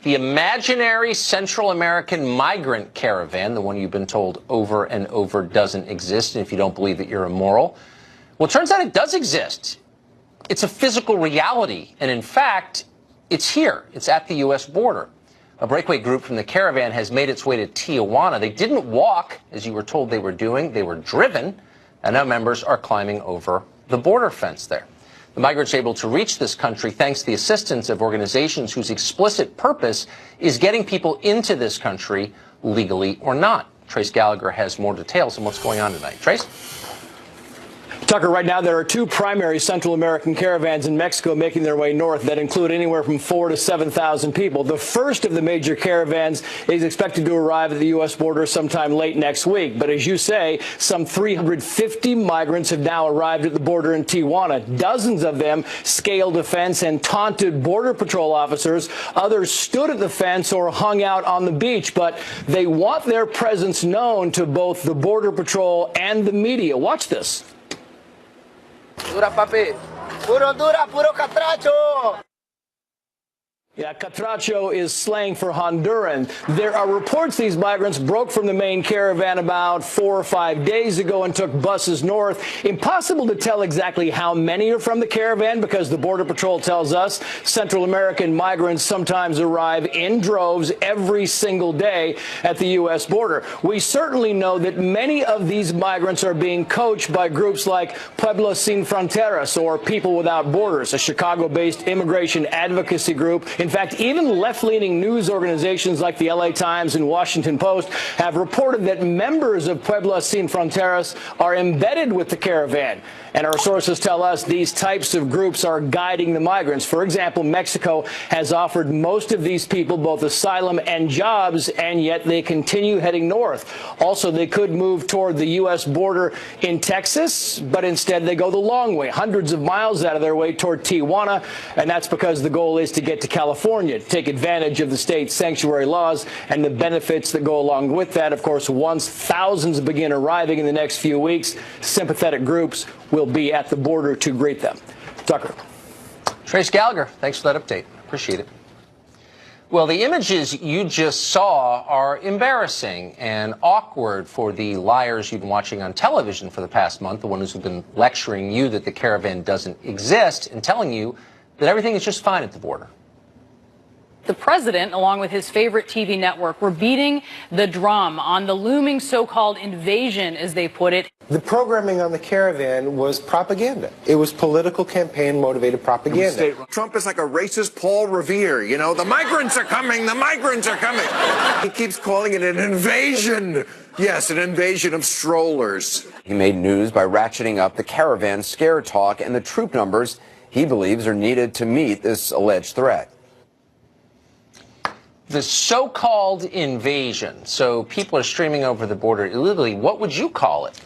The imaginary Central American migrant caravan, the one you've been told over and over doesn't exist, and if you don't believe it, you're immoral. Well, it turns out it does exist. It's a physical reality, and in fact, it's here. It's at the U.S. border. A breakaway group from the caravan has made its way to Tijuana. They didn't walk, as you were told they were doing. They were driven, and now members are climbing over the border fence there. The migrants are able to reach this country thanks to the assistance of organizations whose explicit purpose is getting people into this country legally or not. Trace Gallagher has more details on what's going on tonight. Trace? Tucker, right now there are two primary Central American caravans in Mexico making their way north that include anywhere from 4,000 to 7,000 people. The first of the major caravans is expected to arrive at the U.S. border sometime late next week. But as you say, some 350 migrants have now arrived at the border in Tijuana. Dozens of them scaled the fence and taunted Border Patrol officers. Others stood at the fence or hung out on the beach. But they want their presence known to both the Border Patrol and the media. Watch this. Dura, papi. Puro dura, puro catracho. Yeah, catracho is slang for Honduran. There are reports these migrants broke from the main caravan about 4 or 5 days ago and took buses north. Impossible to tell exactly how many are from the caravan because the Border Patrol tells us Central American migrants sometimes arrive in droves every single day at the U.S. border. We certainly know that many of these migrants are being coached by groups like Pueblos Sin Fronteras or People Without Borders, a Chicago-based immigration advocacy group. In fact, even left-leaning news organizations like the LA Times and Washington Post have reported that members of Pueblos Sin Fronteras are embedded with the caravan. And our sources tell us these types of groups are guiding the migrants. For example, Mexico has offered most of these people both asylum and jobs, and yet they continue heading north. Also, they could move toward the U.S. border in Texas, but instead they go the long way, hundreds of miles out of their way toward Tijuana, and that's because the goal is to get to California, to take advantage of the state's sanctuary laws and the benefits that go along with that. Of course, once thousands begin arriving in the next few weeks, sympathetic groups will be at the border to greet them. Tucker. Trace Gallagher, thanks for that update. Appreciate it. Well, the images you just saw are embarrassing and awkward for the liars you've been watching on television for the past month, the ones who've been lecturing you that the caravan doesn't exist and telling you that everything is just fine at the border. The president, along with his favorite TV network, were beating the drum on the looming so-called invasion, as they put it. The programming on the caravan was propaganda. It was political campaign-motivated propaganda. Trump is like a racist Paul Revere, you know, the migrants are coming, the migrants are coming. He keeps calling it an invasion. Yes, an invasion of strollers. He made news by ratcheting up the caravan scare talk and the troop numbers he believes are needed to meet this alleged threat. The so-called invasion, so people are streaming over the border illegally, what would you call it?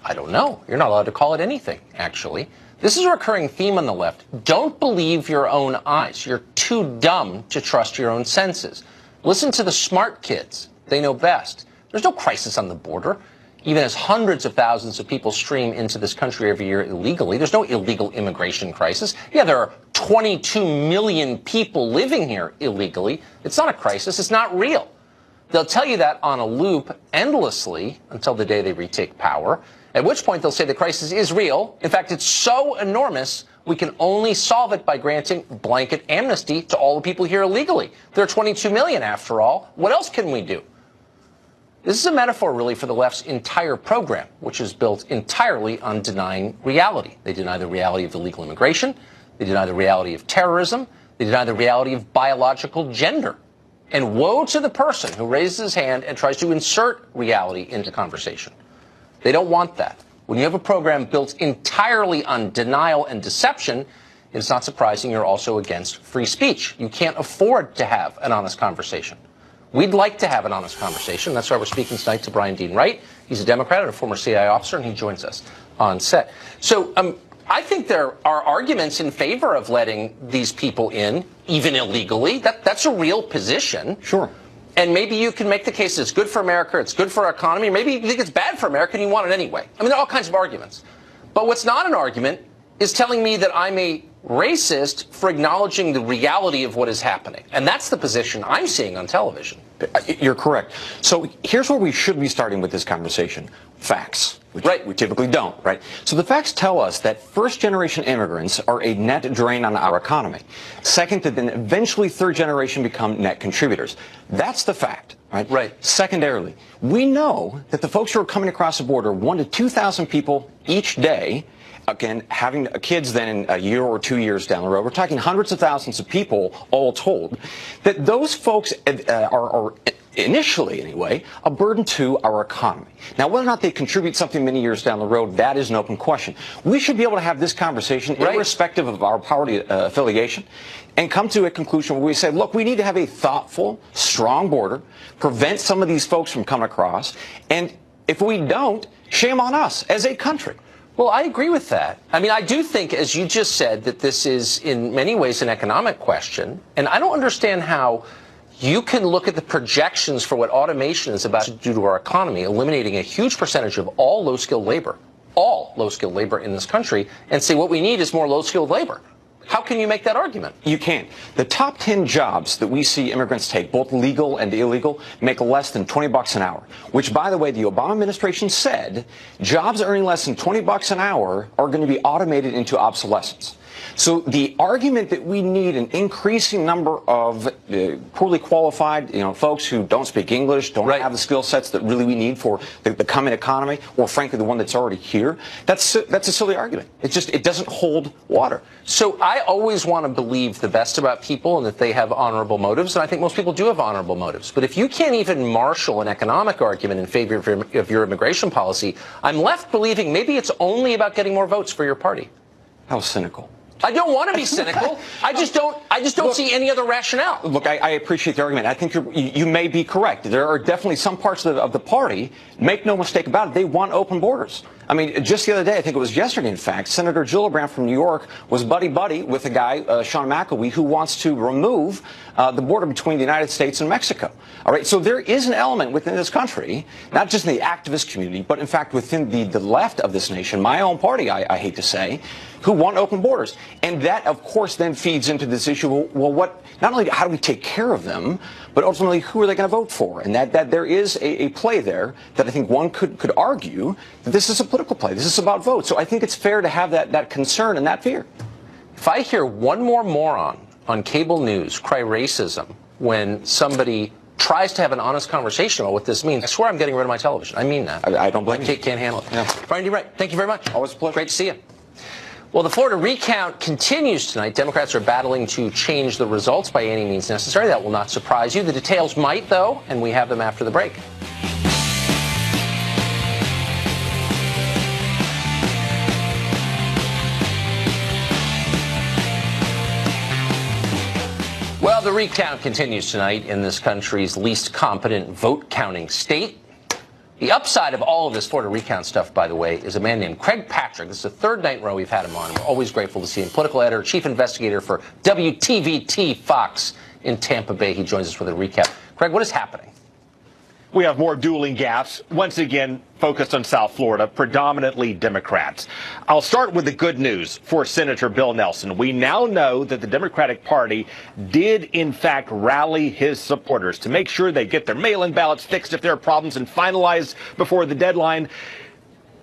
I don't know. You're not allowed to call it anything, actually. This is a recurring theme on the left. Don't believe your own eyes. You're too dumb to trust your own senses. Listen to the smart kids. They know best. There's no crisis on the border. Even as hundreds of thousands of people stream into this country every year illegally, there's no illegal immigration crisis. Yeah, there are 22 million people living here illegally. It's not a crisis. It's not real. They'll tell you that on a loop endlessly until the day they retake power, at which point they'll say the crisis is real. In fact, it's so enormous, we can only solve it by granting blanket amnesty to all the people here illegally. There are 22 million, after all. What else can we do? This is a metaphor, really, for the left's entire program, which is built entirely on denying reality. They deny the reality of illegal immigration. They deny the reality of terrorism. They deny the reality of biological gender. And woe to the person who raises his hand and tries to insert reality into conversation. They don't want that. When you have a program built entirely on denial and deception, it's not surprising you're also against free speech. You can't afford to have an honest conversation. We'd like to have an honest conversation. That's why we're speaking tonight to Brian Dean Wright. He's a Democrat and a former CIA officer, and he joins us on set. So I think there are arguments in favor of letting these people in, even illegally. That's a real position. Sure. And maybe you can make the case that it's good for America, it's good for our economy, or maybe you think it's bad for America and you want it anyway. I mean, there are all kinds of arguments. But what's not an argument is telling me that I'm a racist for acknowledging the reality of what is happening. And that's the position I'm seeing on television. You're correct. So here's where we should be starting with this conversation. Facts, which we typically don't, right? So the facts tell us that first-generation immigrants are a net drain on our economy. Second, that then eventually third-generation become net contributors. That's the fact, right? Right. Secondarily, we know that the folks who are coming across the border, 1,000 to 2,000 people each day, again, having kids then in a year or 2 years down the road, we're talking hundreds of thousands of people all told, that those folks are initially anyway, a burden to our economy. Now, whether or not they contribute something many years down the road, that is an open question. We should be able to have this conversation irrespective of our party affiliation and come to a conclusion where we say, look, we need to have a thoughtful, strong border, prevent some of these folks from coming across, and if we don't, shame on us as a country. Well, I agree with that. I mean, I do think, as you just said, that this is in many ways an economic question. And I don't understand how you can look at the projections for what automation is about to do to our economy, eliminating a huge percentage of all low-skilled labor in this country, and say what we need is more low-skilled labor. How can you make that argument? You can't. The top 10 jobs that we see immigrants take, both legal and illegal, make less than $20 an hour, which, by the way, the Obama administration said jobs earning less than $20 an hour are going to be automated into obsolescence. So the argument that we need an increasing number of poorly qualified, folks who don't speak English, don't have the skill sets that really we need for the coming economy, or frankly the one that's already here, that's a silly argument. It doesn't hold water. So I always want to believe the best about people and that they have honorable motives, and I think most people do have honorable motives. But if you can't even marshal an economic argument in favor of your immigration policy, I'm left believing maybe it's only about getting more votes for your party. How cynical. I don't want to be cynical. I just don't see any other rationale. Look, I appreciate the argument. I think you may be correct. There are definitely some parts of the party, make no mistake about it, they want open borders. I mean, just the other day, I think it was yesterday, in fact, Senator Gillibrand from New York was buddy-buddy with a guy, Sean McElwee, who wants to remove the border between the United States and Mexico. All right, so there is an element within this country, not just in the activist community, but in fact within the left of this nation, my own party, I hate to say, who want open borders. And that, of course, then feeds into this issue, well, not only how do we take care of them, but ultimately who are they going to vote for? And that there is a play there that I think one could argue that this is a political play. This is about votes. So I think it's fair to have that concern and that fear. If I hear one more moron on cable news cry racism when somebody tries to have an honest conversation about what this means, I swear I'm getting rid of my television. I mean that. I don't blame you. Can't handle it. Yeah. Brian D. Wright, thank you very much. Always a pleasure. Great to see you. Well, the Florida recount continues tonight. Democrats are battling to change the results by any means necessary. That will not surprise you. The details might, though, and we have them after the break. Well, the recount continues tonight in this country's least competent vote-counting state. The upside of all of this Florida recount stuff, by the way, is a man named Craig Patrick. This is the third night in a row we've had him on. We're always grateful to see him. Political editor, chief investigator for WTVT Fox in Tampa Bay. He joins us with a recap. Craig, what is happening? We have more dueling gaffes, once again focused on South Florida, predominantly Democrats. I'll start with the good news for Senator Bill Nelson. We now know that the Democratic Party did, in fact, rally his supporters to make sure they get their mail-in ballots fixed if there are problems and finalized before the deadline.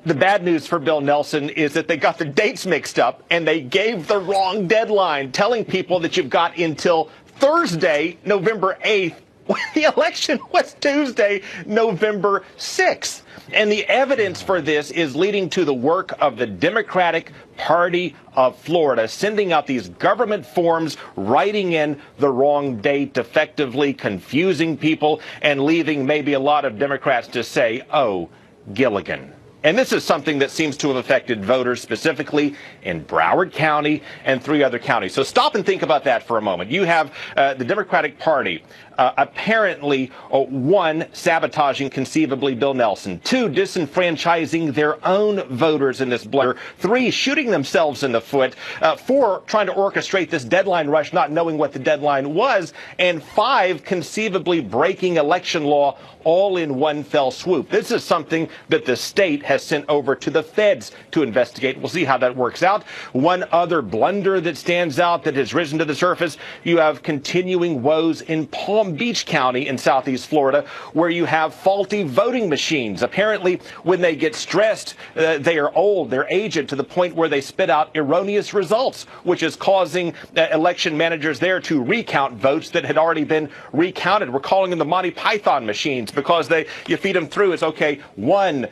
The bad news for Bill Nelson is that they got their dates mixed up and they gave the wrong deadline, telling people that you've got until Thursday, November 8th, when the election was Tuesday, November 6th. And the evidence for this is leading to the work of the Democratic Party of Florida, sending out these government forms, writing in the wrong date, effectively confusing people, and leaving maybe a lot of Democrats to say, oh, Gilligan. And this is something that seems to have affected voters specifically in Broward County and 3 other counties. So stop and think about that for a moment. You have the Democratic Party apparently, 1, sabotaging conceivably Bill Nelson, 2, disenfranchising their own voters in this blunder, 3, shooting themselves in the foot, 4, trying to orchestrate this deadline rush, not knowing what the deadline was, and 5, conceivably breaking election law all in one fell swoop. This is something that the state has sent over to the feds to investigate. We'll see how that works out. One other blunder that stands out that has risen to the surface, you have continuing woes in Palm Beach County in southeast Florida, where you have faulty voting machines. Apparently, when they get stressed, they are old, they're aged to the point where they spit out erroneous results, which is causing election managers there to recount votes that had already been recounted. We're calling them the Monty Python machines because you feed them through. It's okay, 1,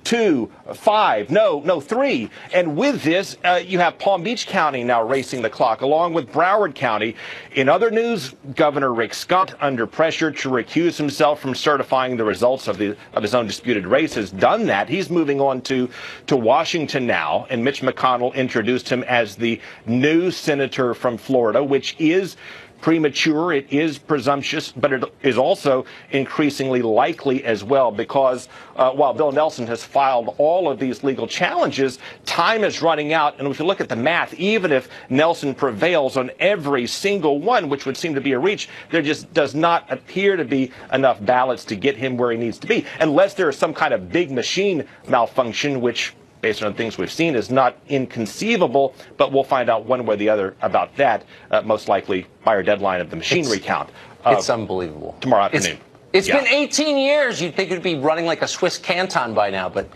2, 5, no, 3. And with this, you have Palm Beach County now racing the clock, along with Broward County. In other news, Governor Rick Scott, under pressure to recuse himself from certifying the results of his own disputed race, has done that. He's moving on to Washington now, and Mitch McConnell introduced him as the new senator from Florida, which is premature, it is presumptuous, but it is also increasingly likely as well, because while Bill Nelson has filed all of these legal challenges, time is running out. And if you look at the math, even if Nelson prevails on every single one, which would seem to be a reach, there just does not appear to be enough ballots to get him where he needs to be, unless there is some kind of big machine malfunction, which, based on things we've seen, is not inconceivable, but we'll find out one way or the other about that, most likely by our deadline of the machine recount. It's unbelievable. Tomorrow afternoon. It's been 18 years. You'd think it would be running like a Swiss canton by now, but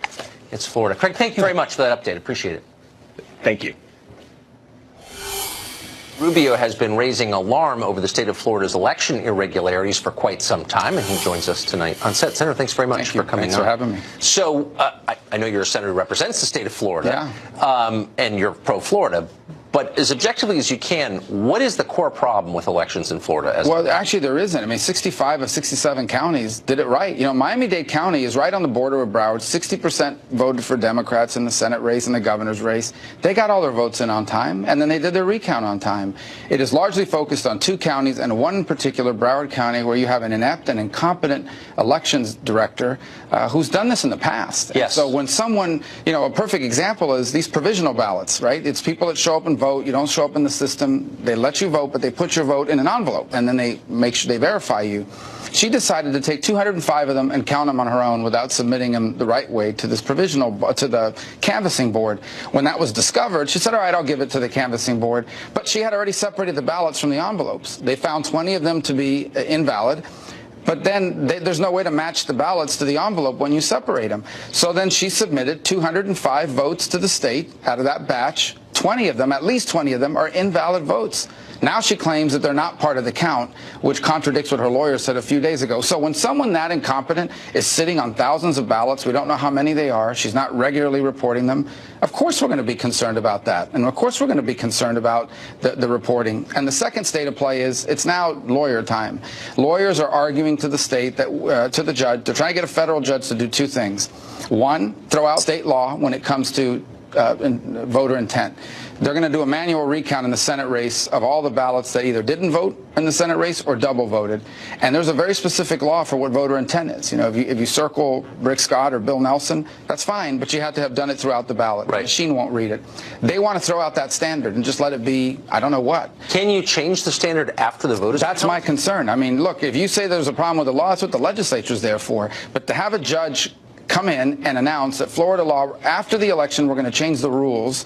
it's Florida. Craig, thank you very much for that update. Appreciate it. Thank you. Rubio has been raising alarm over the state of Florida's election irregularities for quite some time, and he joins us tonight on set. Senator, thanks very much for coming on. Thanks for having me. So I know you're a senator who represents the state of Florida, and you're pro-Florida. But as objectively as you can, what is the core problem with elections in Florida? Well, actually, there isn't. I mean, 65 of 67 counties did it right. You know, Miami-Dade County is right on the border of Broward. 60% voted for Democrats in the Senate race and the governor's race. They got all their votes in on time, and then they did their recount on time. It is largely focused on 2 counties, and one in particular, Broward County, where you have an inept and incompetent elections director who's done this in the past. Yes. So when someone, you know, a perfect example is these provisional ballots, right? It's people that show up and vote. You don't show up in the system. They let you vote, but they put your vote in an envelope, and then they make sure they verify you. She decided to take 205 of them and count them on her own without submitting them the right way to this to the canvassing board. When that was discovered, she said, all right, I'll give it to the canvassing board. But she had already separated the ballots from the envelopes. They found 20 of them to be invalid. But then there's no way to match the ballots to the envelope when you separate them. So then she submitted 205 votes to the state out of that batch. 20 of them, at least 20 of them, are invalid votes. Now she claims that they're not part of the count, which contradicts what her lawyer said a few days ago. So when someone that incompetent is sitting on thousands of ballots, we don't know how many they are, she's not regularly reporting them, of course we're going to be concerned about that. And of course we're going to be concerned about the reporting. And the second state of play is it's now lawyer time. Lawyers are arguing to the state, that to the judge, they're trying to get a federal judge to do 2 things. One, throw out state law when it comes to voter intent. They're going to do a manual recount in the Senate race of all the ballots that either didn't vote in the Senate race or double voted. And there's a very specific law for what voter intent is. You know, if you circle Rick Scott or Bill Nelson, that's fine, but you have to have done it throughout the ballot. Right. The machine won't read it. They want to throw out that standard and just let it be, I don't know what. Can you change the standard after the vote is That's my concern. I mean, look, if you say there's a problem with the law, that's what the legislature's there for. But to have a judge come in and announce that Florida law, after the election, we're going to change the rules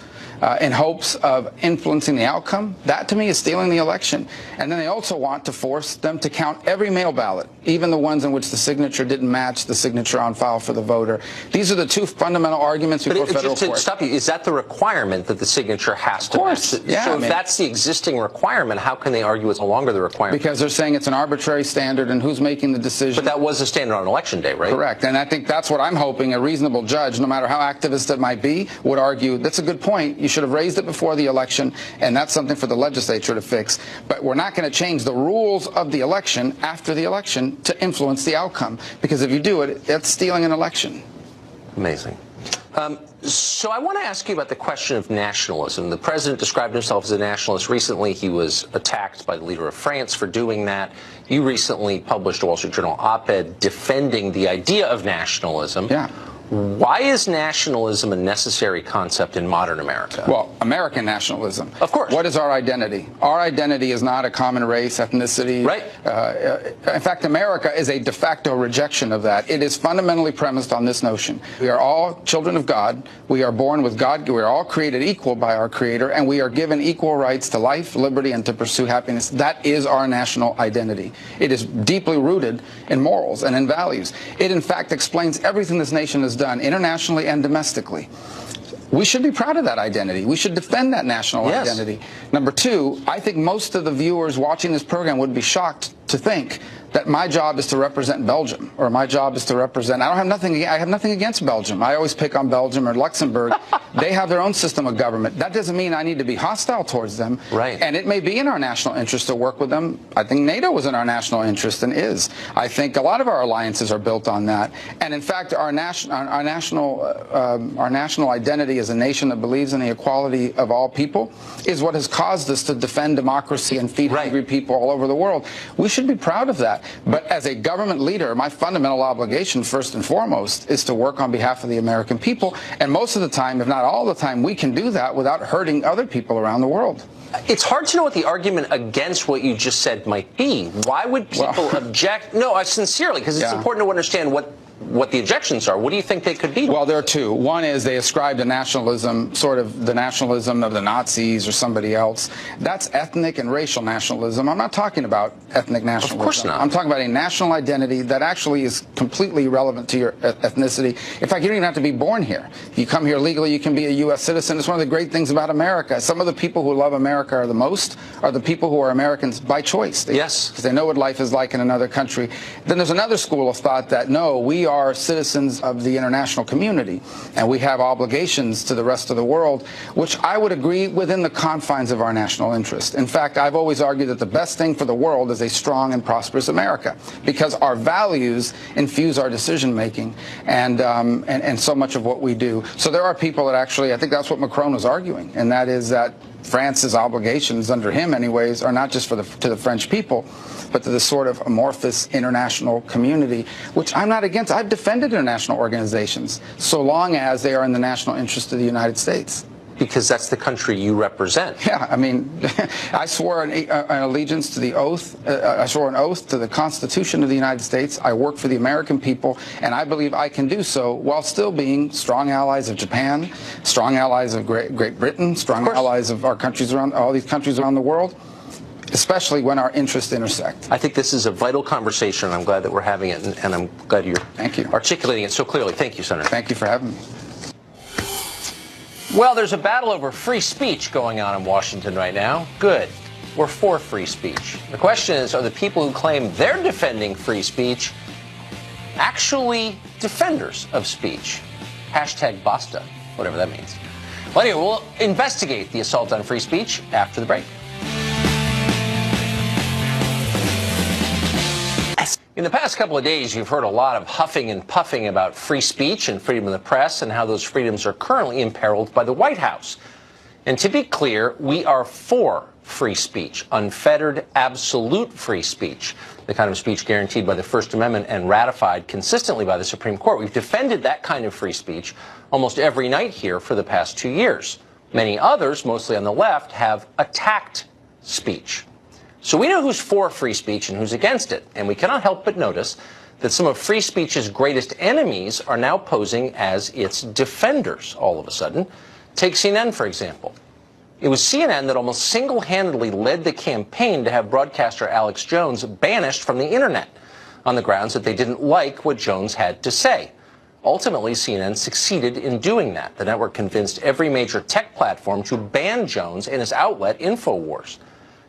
in hopes of influencing the outcome, that to me is stealing the election. And then they also want to force them to count every mail ballot, even the ones in which the signature didn't match the signature on file for the voter. These are the 2 fundamental arguments before federal court. Just to stop you, is that the requirement that the signature has to match? Yeah, so if that's the existing requirement, how can they argue it's no longer the requirement? Because they're saying it's an arbitrary standard, and who's making the decision? But that was a standard on election day, right? Correct. And I think that's what I'm hoping a reasonable judge, no matter how activist it might be, would argue. That's a good point. You should have raised it before the election, and that's something for the legislature to fix. But we're not going to change the rules of the election after the election to influence the outcome, because if you do it, that's stealing an election. Amazing. So I want to ask you about the question of nationalism. The president described himself as a nationalist. Recently, he was attacked by the leader of France for doing that. You recently published a Wall Street Journal op-ed defending the idea of nationalism. Yeah. Why is nationalism a necessary concept in modern America? Well, American nationalism. Of course. What is our identity? Our identity is not a common race, ethnicity. Right. In fact, America is a de facto rejection of that. It is fundamentally premised on this notion. We are all children of God. We are born with God. We are all created equal by our Creator, and we are given equal rights to life, liberty, and to pursue happiness. That is our national identity. It is deeply rooted in morals and in values. It, in fact, explains everything this nation has done internationally and domestically. We should be proud of that identity. We should defend that national identity. Number two, I think most of the viewers watching this program would be shocked to think that my job is to represent Belgium, or my job is to represent, I have nothing against Belgium. I always pick on Belgium or Luxembourg. They have their own system of government. That doesn't mean I need to be hostile towards them. Right. And it may be in our national interest to work with them. I think NATO was in our national interest and is. I think a lot of our alliances are built on that. And in fact, our national identity as a nation that believes in the equality of all people is what has caused us to defend democracy and feed hungry people all over the world. We should be proud of that. But as a government leader, my fundamental obligation, first and foremost, is to work on behalf of the American people. And most of the time, if not all the time, we can do that without hurting other people around the world. It's hard to know what the argument against what you just said might be. Why would people object? No, sincerely, because it's important to understand what the objections are. What do you think they could be? Well, there are two. One is they ascribe to nationalism, sort of the nationalism of the Nazis or somebody else. That's ethnic and racial nationalism. I'm not talking about ethnic nationalism. Of course not. I'm talking about a national identity that actually is completely irrelevant to your ethnicity. In fact, you don't even have to be born here. If you come here legally, you can be a U.S. citizen. It's one of the great things about America. Some of the people who love America are the most are the people who are Americans by choice. Because they know what life is like in another country. Then there's another school of thought that, no, we are citizens of the international community, and we have obligations to the rest of the world, which I would agree within the confines of our national interest. In fact, I've always argued that the best thing for the world is a strong and prosperous America, because our values infuse our decision-making and so much of what we do. So there are people that actually, I think that's what Macron was arguing, and that is that France's obligations, under him anyways, are not just to the French people, but to the sort of amorphous international community, which I'm not against. I've defended international organizations so long as they are in the national interest of the United States. Because that's the country you represent. Yeah, I mean, I swore an allegiance to the oath. I swore an oath to the Constitution of the United States. I work for the American people, and I believe I can do so while still being strong allies of Japan, strong allies of Great Britain, strong allies of our countries around, all these countries around the world, especially when our interests intersect. I think this is a vital conversation. I'm glad that we're having it, and I'm glad you're articulating it so clearly. Thank you, Senator. Thank you for having me. Well, there's a battle over free speech going on in Washington right now. Good. We're for free speech. The question is, are the people who claim they're defending free speech actually defenders of speech? Hashtag basta, whatever that means. Well, anyway, we'll investigate the assault on free speech after the break. In the past couple of days, you've heard a lot of huffing and puffing about free speech and freedom of the press and how those freedoms are currently imperiled by the White House. And to be clear, we are for free speech, unfettered, absolute free speech, the kind of speech guaranteed by the First Amendment and ratified consistently by the Supreme Court. We've defended that kind of free speech almost every night here for the past 2 years. Many others, mostly on the left, have attacked speech. So we know who's for free speech and who's against it, and we cannot help but notice that some of free speech's greatest enemies are now posing as its defenders all of a sudden. Take CNN, for example. It was CNN that almost single-handedly led the campaign to have broadcaster Alex Jones banished from the internet on the grounds that they didn't like what Jones had to say. Ultimately, CNN succeeded in doing that. The network convinced every major tech platform to ban Jones and his outlet, InfoWars.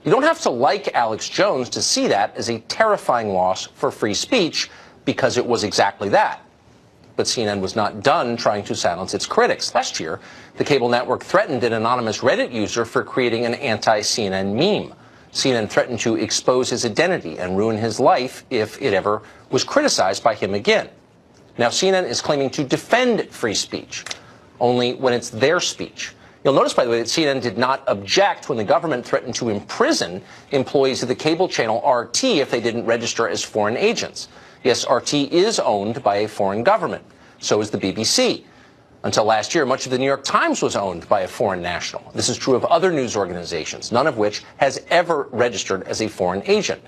You don't have to like Alex Jones to see that as a terrifying loss for free speech, because it was exactly that. But CNN was not done trying to silence its critics. Last year, the cable network threatened an anonymous Reddit user for creating an anti-CNN meme. CNN threatened to expose his identity and ruin his life if it ever was criticized by him again. Now, CNN is claiming to defend free speech, only when it's their speech. You'll notice, by the way, that CNN did not object when the government threatened to imprison employees of the cable channel RT if they didn't register as foreign agents. Yes, RT is owned by a foreign government. So is the BBC. Until last year, much of the New York Times was owned by a foreign national. This is true of other news organizations, none of which has ever registered as a foreign agent.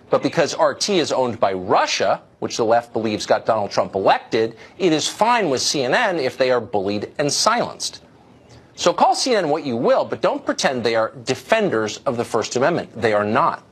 But because RT is owned by Russia, which the left believes got Donald Trump elected, it is fine with CNN if they are bullied and silenced. So call CNN what you will, but don't pretend they are defenders of the First Amendment. They are not.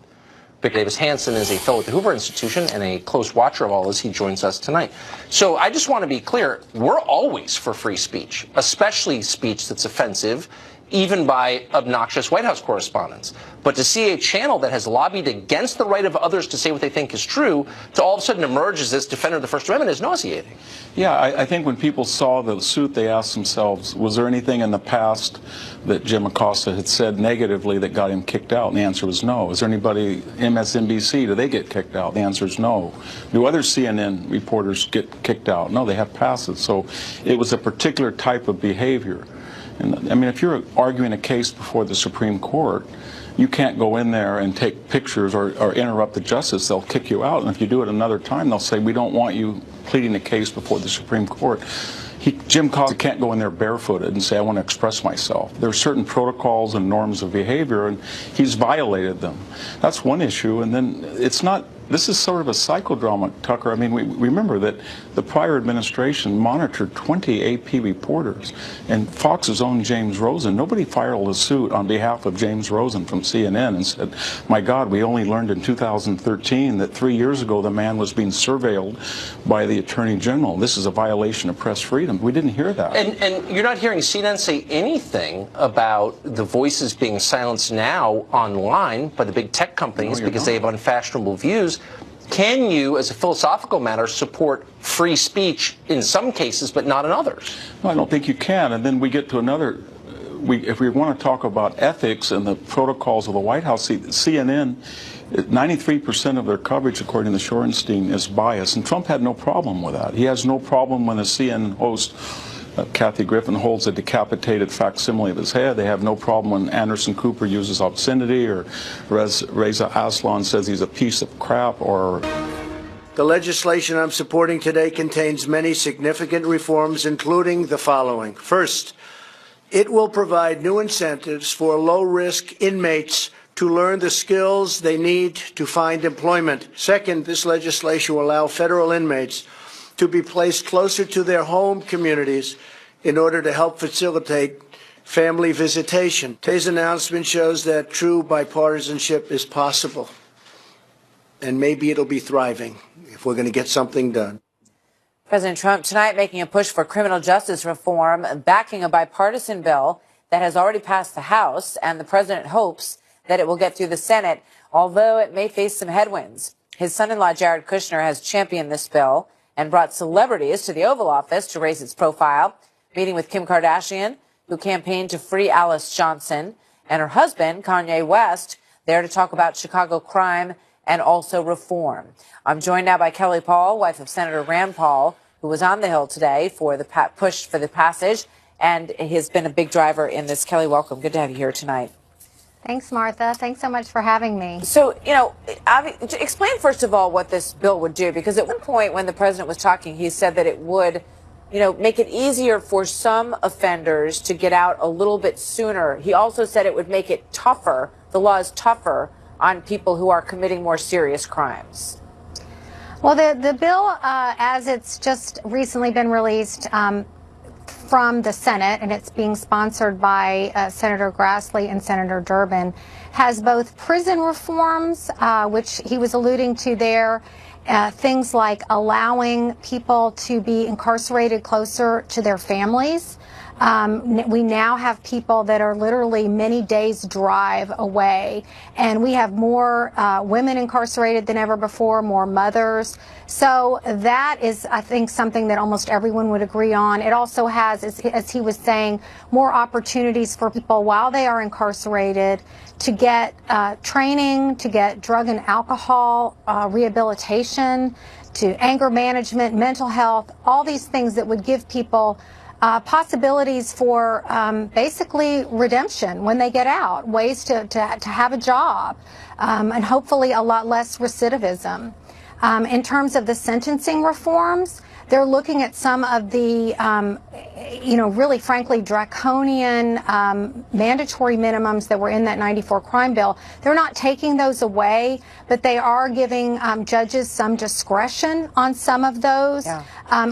Victor Davis Hanson is a fellow at the Hoover Institution and a close watcher of all this. He joins us tonight. So I just want to be clear, we're always for free speech, especially speech that's offensive, even by obnoxious White House correspondents. But to see a channel that has lobbied against the right of others to say what they think is true, to all of a sudden emerge as this defender of the First Amendment is nauseating. Yeah, I think when people saw the suit, they asked themselves, was there anything in the past that Jim Acosta had said negatively that got him kicked out? And the answer was no. Is there anybody, MSNBC, do they get kicked out? The answer is no. Do other CNN reporters get kicked out? No, they have passes. So it was a particular type of behavior. And I mean, if you're arguing a case before the Supreme Court, you can't go in there and take pictures or interrupt the justice. They'll kick you out. And if you do it another time, they'll say, we don't want you pleading a case before the Supreme Court. Jim Acosta can't go in there barefooted and say, I want to express myself. There are certain protocols and norms of behavior, and he's violated them. That's one issue. And then it's not, this is sort of a psychodrama, Tucker. I mean, we remember that the prior administration monitored 20 AP reporters, and Fox's own James Rosen. Nobody filed a suit on behalf of James Rosen from CNN and said, my God, we only learned in 2013 that 3 years ago the man was being surveilled by the Attorney General. This is a violation of press freedom. We didn't hear that. And you're not hearing CNN say anything about the voices being silenced now online by the big tech companies because they have unfashionable views. Can you, as a philosophical matter, support free speech in some cases but not in others? No, I don't think you can. And then we get to another, if we want to talk about ethics and the protocols of the White House, CNN, 93% of their coverage, according to Shorenstein, is biased. And Trump had no problem with that. He has no problem when a CNN host, Kathy Griffin, holds a decapitated facsimile of his head. They have no problem when Anderson Cooper uses obscenity, or Reza Aslan says he's a piece of crap, or... The legislation I'm supporting today contains many significant reforms, including the following. First, it will provide new incentives for low-risk inmates to learn the skills they need to find employment. Second, this legislation will allow federal inmates to be placed closer to their home communities in order to help facilitate family visitation. Today's announcement shows that true bipartisanship is possible, and maybe it'll be thriving if we're going to get something done. President Trump tonight making a push for criminal justice reform, backing a bipartisan bill that has already passed the House, and the president hopes that it will get through the Senate, although it may face some headwinds. His son-in-law, Jared Kushner, has championed this bill and brought celebrities to the Oval Office to raise its profile, meeting with Kim Kardashian, who campaigned to free Alice Johnson, and her husband, Kanye West, there to talk about Chicago crime and also reform. I'm joined now by Kelly Paul, wife of Senator Rand Paul, who was on the Hill today for the push for the passage, and has been a big driver in this. Kelly, welcome. Good to have you here tonight. Thanks, Martha. Thanks so much for having me. So, explain first of all what this bill would do, because at one point when the president was talking, he said that it would, make it easier for some offenders to get out a little bit sooner. He also said it would make it tougher, the law is tougher on people who are committing more serious crimes. Well, the bill, as it's just recently been released, from the Senate, and it's being sponsored by Senator Grassley and Senator Durbin, has both prison reforms, which he was alluding to there, things like allowing people to be incarcerated closer to their families. We now have people that are literally many days' drive away, and we have more women incarcerated than ever before, more mothers. So that is, I think, something that almost everyone would agree on. It also has, as he was saying, more opportunities for people while they are incarcerated to get training, to get drug and alcohol rehabilitation, to anger management, mental health, all these things that would give people possibilities for basically redemption when they get out, ways to have a job, and hopefully a lot less recidivism. In terms of the sentencing reforms, They're looking at some of the, really frankly draconian mandatory minimums that were in that 94 crime bill. They're not taking those away, but they are giving judges some discretion on some of those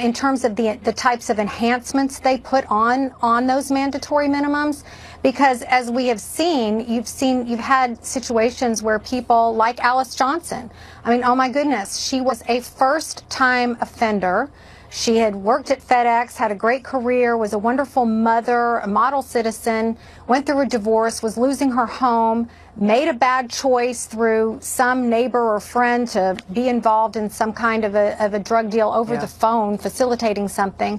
in terms of the types of enhancements they put on those mandatory minimums. Because as we have seen, you've had situations where people like Alice Johnson, I mean, oh my goodness, she was a first-time offender. She had worked at FedEx, had a great career, was a wonderful mother, a model citizen, went through a divorce, was losing her home, made a bad choice through some neighbor or friend to be involved in some kind of a drug deal over the phone, facilitating something,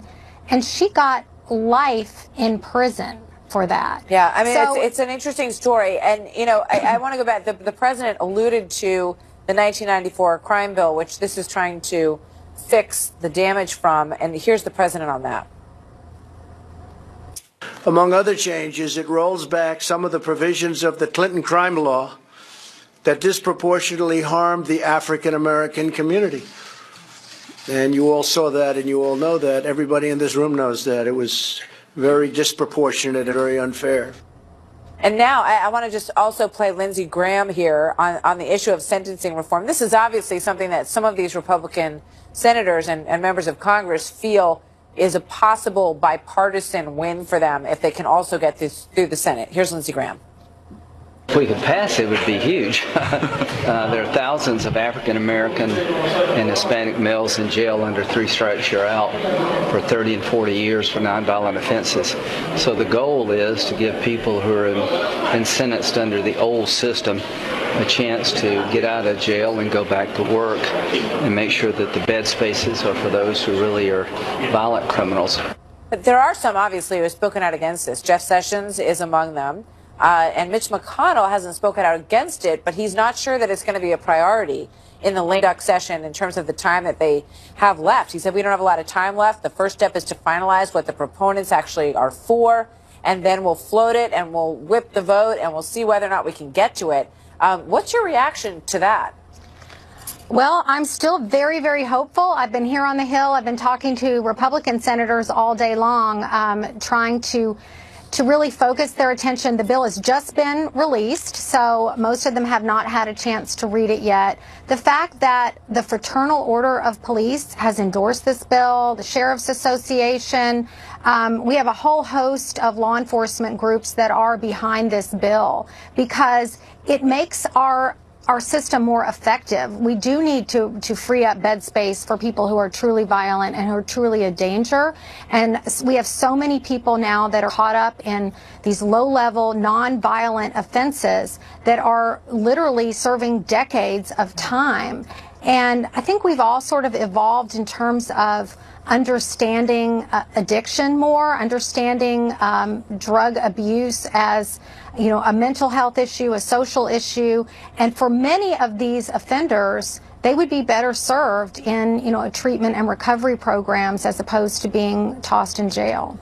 and she got life in prison for that. Yeah, I mean, so, it's an interesting story. And, I want to go back. The president alluded to the 1994 crime bill, which this is trying to fix the damage from. And here's the president on that. Among other changes, it rolls back some of the provisions of the Clinton crime law that disproportionately harmed the African American community. And you all saw that, and you all know that. Everybody in this room knows that. It was very disproportionate and very unfair. And now I want to just also play Lindsey Graham here on the issue of sentencing reform. This is obviously something that some of these Republican senators and members of Congress feel is a possible bipartisan win for them if they can also get this through the Senate. Here's Lindsey Graham. If we could pass it, it would be huge. There are thousands of African American and Hispanic males in jail under 3 strikes you're out for 30 and 40 years for nonviolent offenses. So the goal is to give people who are been sentenced under the old system a chance to get out of jail and go back to work and make sure that the bed spaces are for those who really are violent criminals. But there are some, obviously, who have spoken out against this. Jeff Sessions is among them. And Mitch McConnell hasn't spoken out against it, but he's not sure that it's going to be a priority in the lame duck session in terms of the time that they have left. He said, we don't have a lot of time left. The first step is to finalize what the proponents actually are for, and then we'll float it and we'll whip the vote and we'll see whether or not we can get to it. What's your reaction to that? Well, I'm still very, very hopeful. I've been here on the Hill. I've been talking to Republican senators all day long, trying to really focus their attention. The bill has just been released, so most of them have not had a chance to read it yet. The fact that the Fraternal Order of Police has endorsed this bill, the Sheriff's Association, we have a whole host of law enforcement groups that are behind this bill because it makes our system more effective. We do need to free up bed space for people who are truly violent and who are truly a danger. And we have so many people now that are caught up in these low-level, non-violent offenses that are literally serving decades of time. And I think we've all sort of evolved in terms of understanding addiction more, understanding drug abuse as, a mental health issue, a social issue. And for many of these offenders, they would be better served in, a treatment and recovery programs as opposed to being tossed in jail.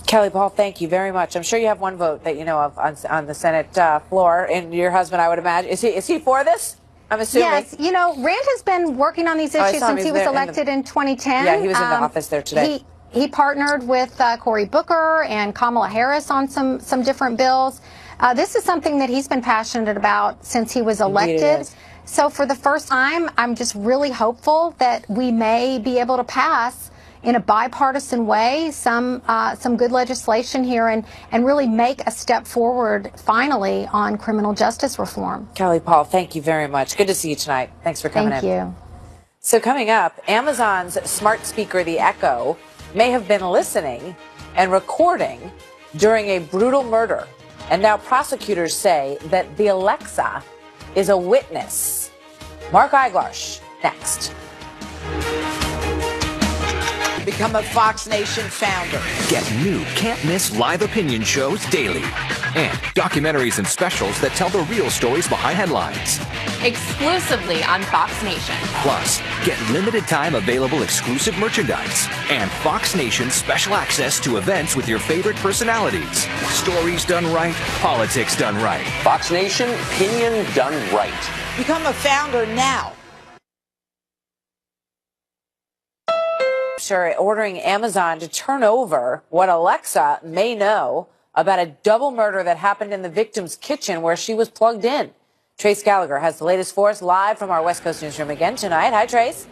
Kelly Paul, thank you very much. I'm sure you have one vote that you know of on the Senate floor. And your husband, I would imagine, is he for this? I'm assuming. Yes, Rand has been working on these issues since he was elected in 2010. Yeah, he was in the office there today. He partnered with Cory Booker and Kamala Harris on some different bills. This is something that he's been passionate about since he was elected. So for the first time, I'm just really hopeful that we may be able to pass in a bipartisan way some good legislation here and really make a step forward finally on criminal justice reform. Kelly Paul, thank you very much. Good to see you tonight. Thanks for coming in. Thank you. So coming up, Amazon's smart speaker, the Echo, may have been listening and recording during a brutal murder. And now prosecutors say that the Alexa is a witness. Mark Eiglarsh, next. Become a Fox Nation founder. Get new can't-miss live opinion shows daily. And documentaries and specials that tell the real stories behind headlines. Exclusively on Fox Nation. Plus, get limited-time available exclusive merchandise and Fox Nation special access to events with your favorite personalities. Stories done right, politics done right. Fox Nation, opinion done right. Become a founder now. Hampshire ordering Amazon to turn over what Alexa may know about a double murder that happened in the victim's kitchen where she was plugged in. Trace Gallagher has the latest for us live from our West Coast newsroom again tonight. Hi, Trace.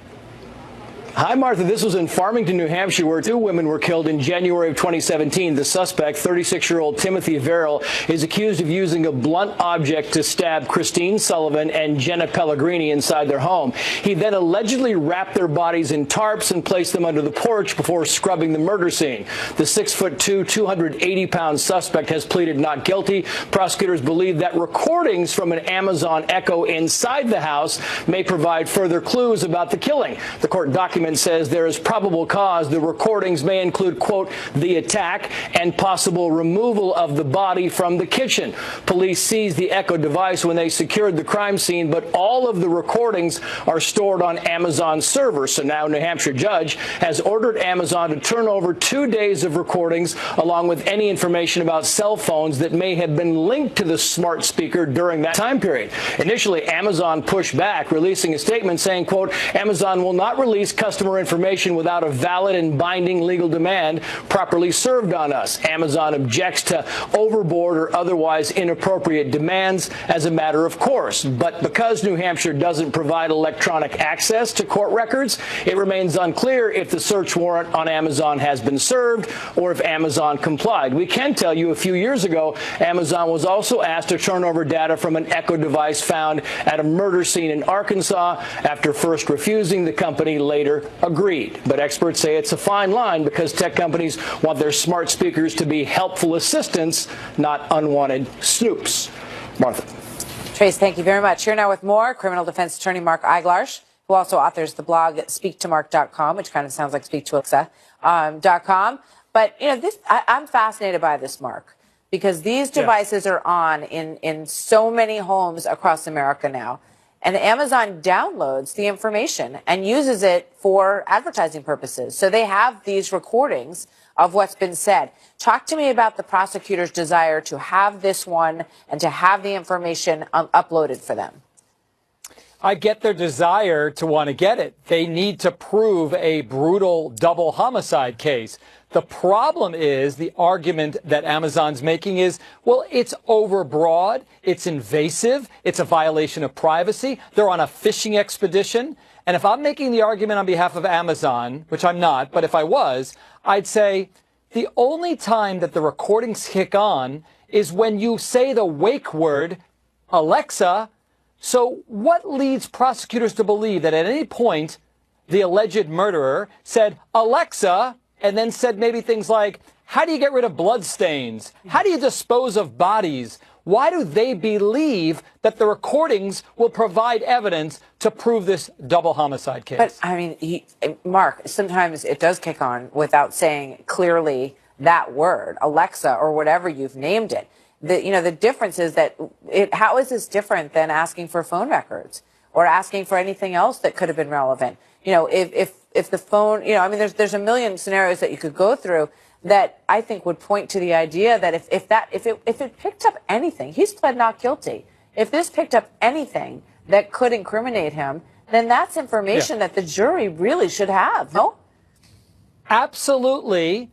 Hi, Martha. This was in Farmington, New Hampshire, where 2 women were killed in January of 2017. The suspect, 36-year-old Timothy Verrill, is accused of using a blunt object to stab Christine Sullivan and Jenna Pellegrini inside their home. He then allegedly wrapped their bodies in tarps and placed them under the porch before scrubbing the murder scene. The 6'2", 280-pound suspect has pleaded not guilty. Prosecutors believe that recordings from an Amazon Echo inside the house may provide further clues about the killing. The court document says there is probable cause. The recordings may include, quote, the attack and possible removal of the body from the kitchen. Police seized the Echo device when they secured the crime scene, but all of the recordings are stored on Amazon servers. So now a New Hampshire judge has ordered Amazon to turn over 2 days of recordings along with any information about cell phones that may have been linked to the smart speaker during that time period. Initially, Amazon pushed back, releasing a statement saying, quote, Amazon will not release customer information without a valid and binding legal demand properly served on us. Amazon objects to overboard or otherwise inappropriate demands as a matter of course. But because New Hampshire doesn't provide electronic access to court records, it remains unclear if the search warrant on Amazon has been served or if Amazon complied. We can tell you a few years ago, Amazon was also asked to turn over data from an Echo device found at a murder scene in Arkansas. After first refusing, the company later agreed. But experts say it's a fine line because tech companies want their smart speakers to be helpful assistants, not unwanted snoops. Martha. Trace, thank you very much. Here now with more, criminal defense attorney Mark Eiglarsh, who also authors the blog at speaktomark.com, which kind of sounds like speaktoalexa.com. But, you know, I'm fascinated by this, Mark, because these devices are on in so many homes across America now. And Amazon downloads the information and uses it for advertising purposes. So they have these recordings of what's been said. Talk to me about the prosecutor's desire to have this one and to have the information uploaded for them. I get their desire to want to get it. They need to prove a brutal double homicide case. The problem is the argument that Amazon's making is, well, it's overbroad, it's invasive, it's a violation of privacy, they're on a fishing expedition. And if I'm making the argument on behalf of Amazon, which I'm not, but if I was, I'd say the only time that the recordings kick on is when you say the wake word, Alexa. So what leads prosecutors to believe that at any point the alleged murderer said, Alexa, and then said maybe things like, how do you get rid of bloodstains? How do you dispose of bodies? Why do they believe that the recordings will provide evidence to prove this double homicide case? But, I mean, Mark, sometimes it does kick on without saying clearly that word, Alexa, or whatever you've named it. The difference is that how is this different than asking for phone records or asking for anything else that could have been relevant? You know, if the phone, you know, I mean, there's a million scenarios that you could go through that I think would point to the idea that if it picked up anything, he's pled not guilty. If this picked up anything that could incriminate him, then that's information that the jury really should have, no? Absolutely.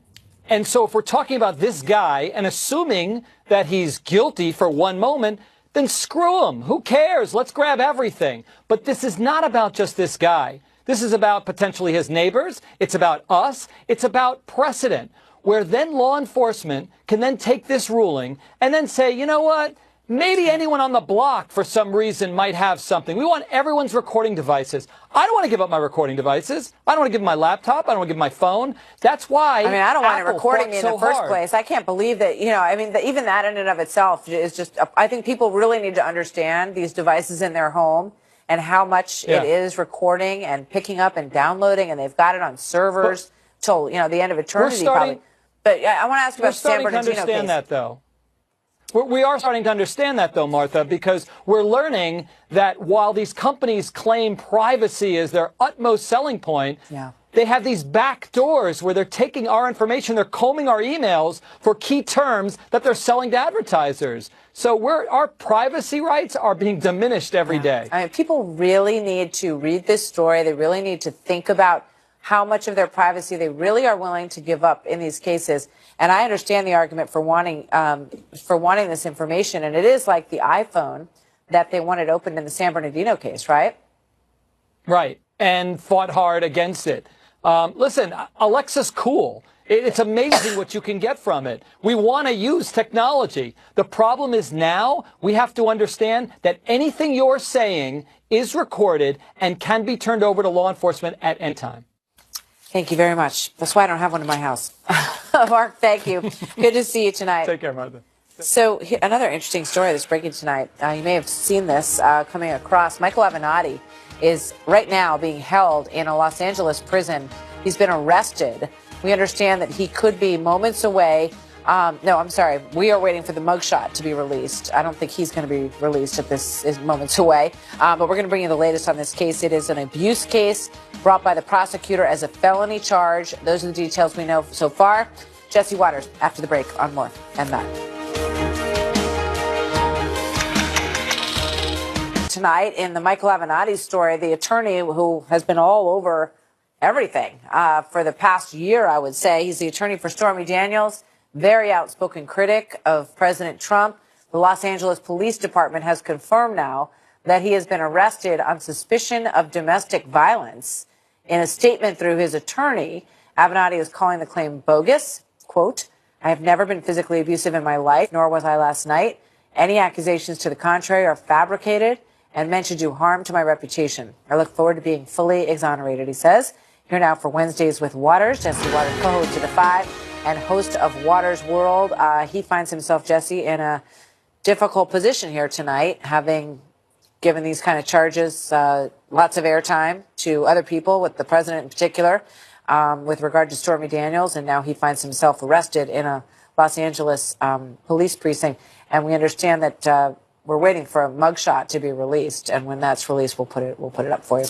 And so if we're talking about this guy and assuming that he's guilty for one moment, then screw him. Who cares? Let's grab everything. But this is not about just this guy. This is about potentially his neighbors. It's about us. It's about precedent, where then law enforcement can then take this ruling and then say, you know what? Maybe anyone on the block for some reason might have something. We want everyone's recording devices. I don't want to give up my recording devices. I don't want to give my laptop. I don't want to give my phone. That's why I mean, I don't want it Apple recording me in the first place. I can't believe that, you know, I mean, even that in and of itself is just, I think people really need to understand these devices in their home and how much it is recording and picking up and downloading, and they've got it on servers till, you know, the end of eternity probably. But I want to ask you about the San Bernardino case. We're starting to understand that, though. We are starting to understand that, though, Martha, because we're learning that while these companies claim privacy is their utmost selling point, they have these back doors where they're taking our information, they're combing our emails for key terms that they're selling to advertisers. So our privacy rights are being diminished every day. I mean, people really need to read this story. They really need to think about how much of their privacy they really are willing to give up in these cases. And I understand the argument for wanting this information. And it is like the iPhone that they wanted opened in the San Bernardino case, right? Right. And fought hard against it. Listen, Alexa's cool. It's amazing what you can get from it. We want to use technology. The problem is now we have to understand that anything you're saying is recorded and can be turned over to law enforcement at any time. Thank you very much. That's why I don't have one in my house. Mark, thank you. Good to see you tonight. Take care, Martha. So another interesting story that's breaking tonight. You may have seen this coming across. Michael Avenatti is right now being held in a Los Angeles prison. He's been arrested. We understand that he could be moments away. No, I'm sorry. We are waiting for the mugshot to be released. I don't think he's going to be released at this is moments away. But we're going to bring you the latest on this case. It is an abuse case brought by the prosecutor as a felony charge. Those are the details we know so far. Jesse Waters, after the break on more and that. Tonight, in the Michael Avenatti story, the attorney who has been all over everything for the past year, I would say. He's the attorney for Stormy Daniels, very outspoken critic of President Trump. The Los Angeles Police Department has confirmed now that he has been arrested on suspicion of domestic violence. In a statement through his attorney, Avenatti is calling the claim bogus. Quote, I have never been physically abusive in my life, nor was I last night. Any accusations to the contrary are fabricated and meant to do harm to my reputation. I look forward to being fully exonerated, he says. Here now for Wednesdays with Waters. Jesse Waters, co-host of The Five and host of Waters World. He finds himself, Jesse, in a difficult position here tonight, having given these kind of charges lots of airtime to other people, with the president in particular, with regard to Stormy Daniels. And now he finds himself arrested in a Los Angeles police precinct. And we understand that we're waiting for a mugshot to be released. And when that's released, we'll put it up for you.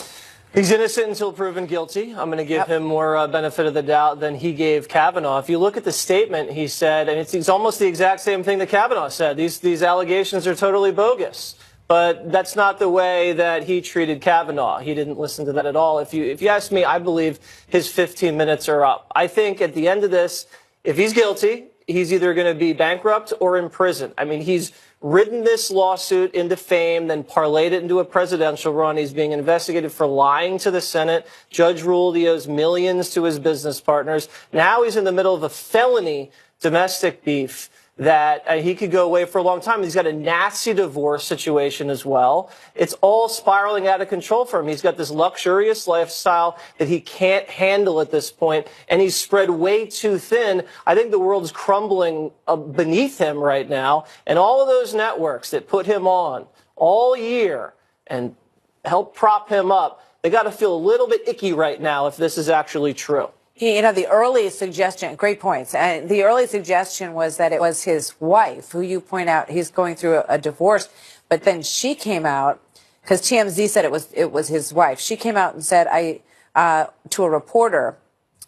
He's innocent until proven guilty. I'm going to give him more benefit of the doubt than he gave Kavanaugh. If you look at the statement he said, and it's almost the exact same thing that Kavanaugh said, these allegations are totally bogus. But that's not the way that he treated Kavanaugh. He didn't listen to that at all. If you ask me, I believe his 15 minutes are up. I think at the end of this, if he's guilty, he's either going to be bankrupt or in prison. I mean, he's ridden this lawsuit into fame, then parlayed it into a presidential run. He's being investigated for lying to the Senate. Judge ruled he owes millions to his business partners. Now he's in the middle of a felony domestic beef that he could go away for a long time. He's got a nasty divorce situation as well. It's all spiraling out of control for him. He's got this luxurious lifestyle that he can't handle at this point, and he's spread way too thin. I think the world's crumbling beneath him right now, and all of those networks that put him on all year and help prop him up, they got to feel a little bit icky right now if this is actually true. The early suggestion, great points. And the early suggestion was that it was his wife, who you point out he's going through a divorce. But then she came out, because TMZ said it was his wife. She came out and said to a reporter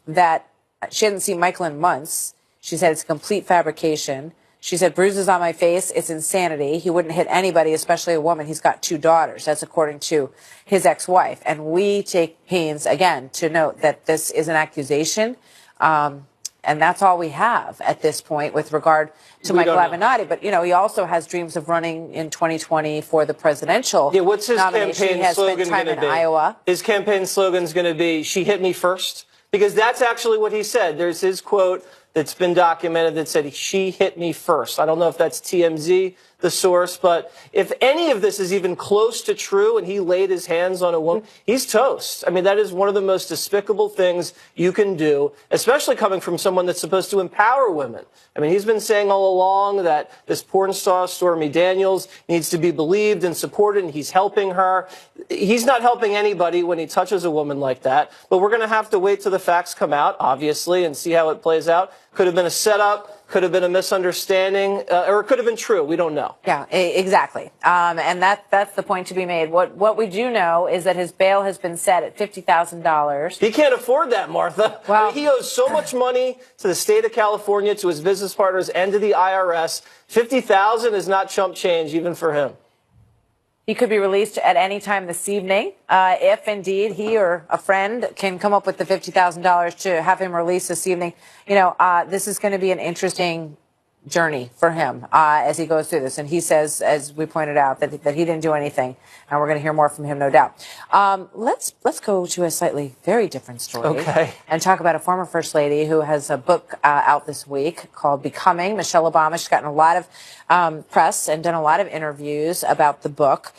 that she hadn't seen Michael in months. She said it's a complete fabrication. She said, bruises on my face, it's insanity. He wouldn't hit anybody, especially a woman. He's got 2 daughters. That's according to his ex-wife. And we take pains, again, to note that this is an accusation. And that's all we have at this point with regard to Michael Avenatti. But, he also has dreams of running in 2020 for the presidential nomination. What's his campaign slogan going to be? Iowa. His campaign slogan is going to be, she hit me first. Because that's actually what he said. There's his quote that's been documented that said, she hit me first. I don't know if that's TMZ, the source, but if any of this is even close to true and he laid his hands on a woman, he's toast. I mean, that is one of the most despicable things you can do, especially coming from someone that's supposed to empower women. I mean, he's been saying all along that this porn star, Stormy Daniels, needs to be believed and supported, and he's helping her. He's not helping anybody when he touches a woman like that, but we're going to have to wait till the facts come out, obviously, and see how it plays out. Could have been a setup, could have been a misunderstanding, or it could have been true. We don't know. Yeah, exactly. And that's the point to be made. What we do know is that his bail has been set at $50,000. He can't afford that, Martha. Well, he owes so much money to the state of California, to his business partners, and to the IRS. $50,000 is not chump change, even for him. He could be released at any time this evening. If indeed he or a friend can come up with the $50,000 to have him released this evening, this is going to be an interesting journey for him as he goes through this. And he says, as we pointed out, that he didn't do anything. And we're going to hear more from him, no doubt. Let's go to a slightly very different story. Okay. And talk about a former First Lady who has a book out this week called Becoming. Michelle Obama. She's gotten a lot of press and done a lot of interviews about the book.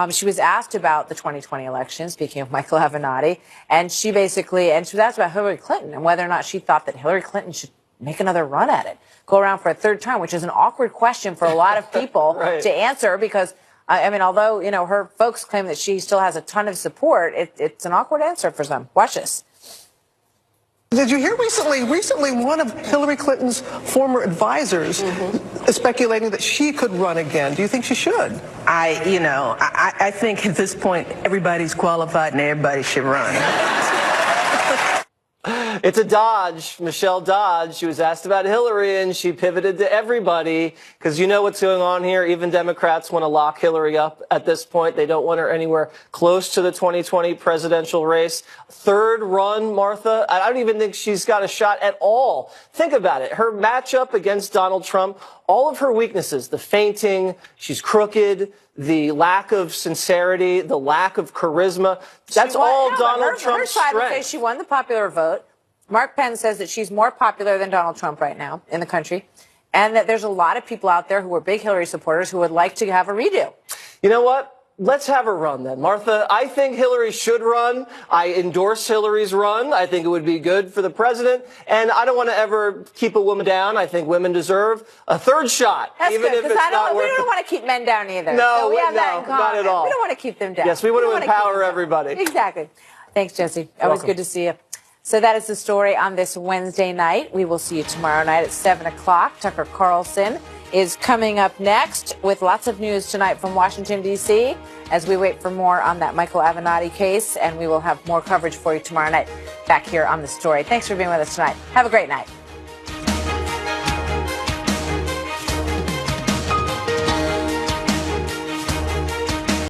She was asked about the 2020 election, speaking of Michael Avenatti, and she was asked about Hillary Clinton and whether or not she thought that Hillary Clinton should make another run at it, go around for a third term, which is an awkward question for a lot of people Right. to answer because, although, her folks claim that she still has a ton of support, it's an awkward answer for some. Watch this. Did you hear recently one of Hillary Clinton's former advisors speculating that she could run again? Do you think she should? I think at this point everybody's qualified and everybody should run. It's a dodge. Michelle dodged. She was asked about Hillary, and she pivoted to everybody, because you know what's going on here. Even Democrats want to lock Hillary up at this point. They don't want her anywhere close to the 2020 presidential race. Third run, Martha. I don't even think she's got a shot at all. Think about it. Her matchup against Donald Trump, all of her weaknesses, the fainting, she's crooked, the lack of sincerity, the lack of charisma, that's all Donald Trump's Her side would say strength. she won the popular vote. Mark Penn says that she's more popular than Donald Trump right now in the country, and that there's a lot of people out there who are big Hillary supporters who would like to have a redo. You know what? Let's have her run then. Martha, I think Hillary should run. I endorse Hillary's run. I think it would be good for the president. And I don't want to ever keep a woman down. I think women deserve a third shot. That's even good, if because it's not we worth don't want to keep men down either. No, so we have that in no, not common. at all. We don't want to keep them down. Yes, we want to don't wanna keep empower them down. everybody. Exactly. Thanks, Jesse. Always Welcome. good to see you. So that is the story on this Wednesday night. We will see you tomorrow night at 7 o'clock. Tucker Carlson is coming up next with lots of news tonight from Washington, D.C., as we wait for more on that Michael Avenatti case, and we will have more coverage for you tomorrow night back here on The Story. Thanks for being with us tonight. Have a great night.